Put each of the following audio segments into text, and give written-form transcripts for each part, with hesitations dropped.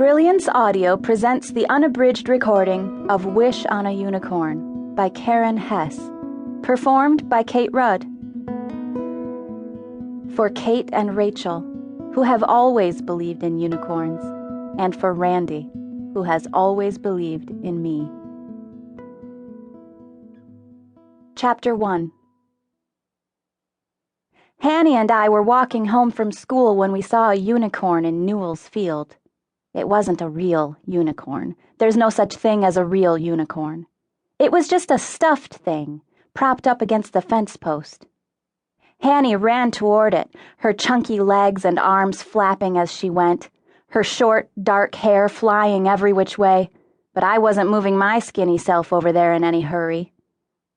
Brilliance Audio presents the unabridged recording of Wish on a Unicorn by Karen Hesse, performed by Kate Rudd. For Kate and Rachel, who have always believed in unicorns, and for Randy, who has always believed in me. Chapter 1. Hannie and I were walking home from school when we saw a unicorn in Newell's field. It wasn't a real unicorn. There's no such thing as a real unicorn. It was just a stuffed thing, propped up against the fence post. Hannie ran toward it, her chunky legs and arms flapping as she went, her short, dark hair flying every which way, but I wasn't moving my skinny self over there in any hurry.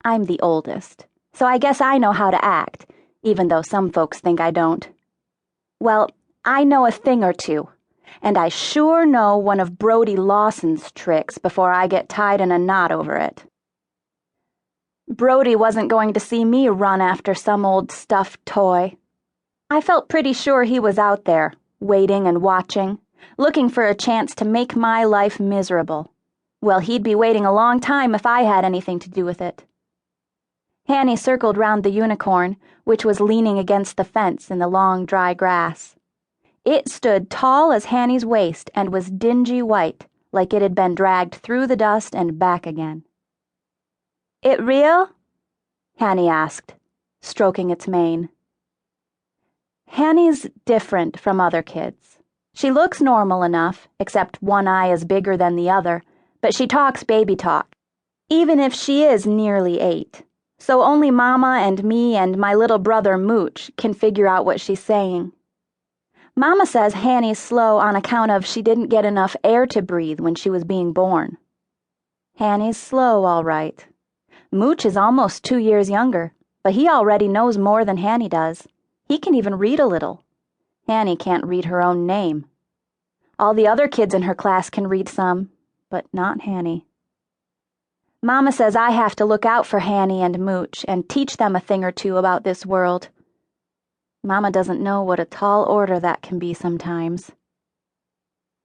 I'm the oldest, so I guess I know how to act, even though some folks think I don't. Well, I know a thing or two. And I sure know one of Brody Lawson's tricks before I get tied in a knot over it. Brody wasn't going to see me run after some old stuffed toy. I felt pretty sure he was out there, waiting and watching, looking for a chance to make my life miserable. Well, he'd be waiting a long time if I had anything to do with it. Hannie circled round the unicorn, which was leaning against the fence in the long, dry grass. It stood tall as Hannie's waist and was dingy white, like it had been dragged through the dust and back again. "It real?" Hannie asked, stroking its mane. Hannie's different from other kids. She looks normal enough, except one eye is bigger than the other, but she talks baby talk, even if she is nearly 8. So only Mama and me and my little brother Mooch can figure out what she's saying. Mama says Hannie's slow on account of she didn't get enough air to breathe when she was being born. Hannie's slow, all right. Mooch is almost 2 years younger, but he already knows more than Hannie does. He can even read a little. Hannie can't read her own name. All the other kids in her class can read some, but not Hannie. Mama says I have to look out for Hannie and Mooch and teach them a thing or two about this world. Mama doesn't know what a tall order that can be sometimes.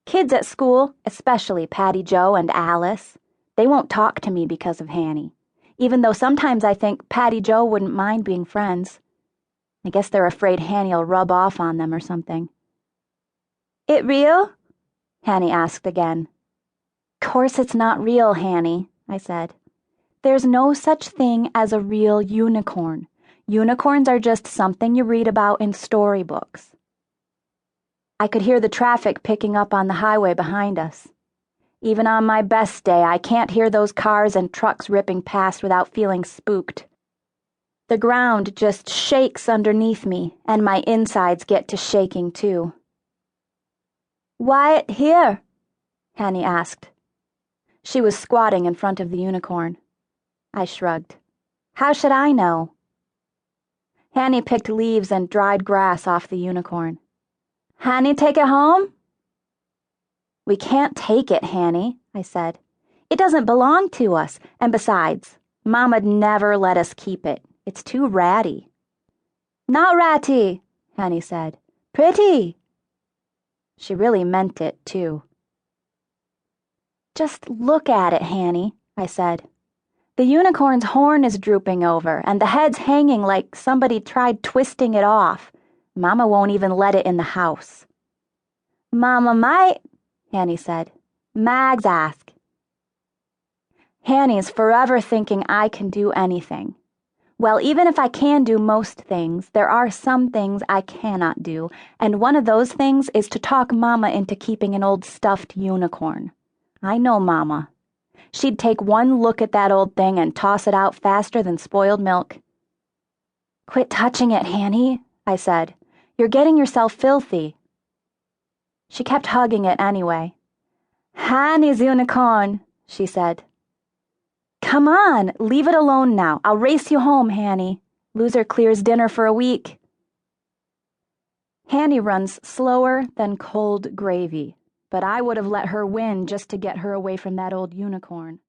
Kids at school, especially Patty Jo and Alice, they won't talk to me because of Hannie, even though sometimes I think Patty Jo wouldn't mind being friends. I guess they're afraid Hannie'll rub off on them or something. "It real?" Hannie asked again. "Course it's not real, Hannie," I said. "There's no such thing as a real unicorn. Unicorns are just something you read about in storybooks." I could hear the traffic picking up on the highway behind us. Even on my best day, I can't hear those cars and trucks ripping past without feeling spooked. The ground just shakes underneath me, and my insides get to shaking too. "Why here?" Hannie asked. She was squatting in front of the unicorn. I shrugged. "How should I know?" Hannie picked leaves and dried grass off the unicorn. "Hannie take it home?" "We can't take it, Hannie," I said. "It doesn't belong to us, and besides, Mama'd never let us keep it. It's too ratty." "Not ratty," Hannie said. "Pretty." She really meant it, too. "Just look at it, Hannie," I said. "The unicorn's horn is drooping over, and the head's hanging like somebody tried twisting it off. Mama won't even let it in the house." "Mama might," Hannie said. "Mags ask." Hannie's forever thinking I can do anything. Well, even if I can do most things, there are some things I cannot do, and one of those things is to talk Mama into keeping an old stuffed unicorn. I know Mama. She'd take one look at that old thing and toss it out faster than spoiled milk. "Quit touching it, Hannie," I said. "You're getting yourself filthy." She kept hugging it anyway. "Hannie's unicorn," she said. "Come on, leave it alone now. I'll race you home, Hannie. Loser clears dinner for a week." Hannie runs slower than cold gravy, but I would have let her win just to get her away from that old unicorn.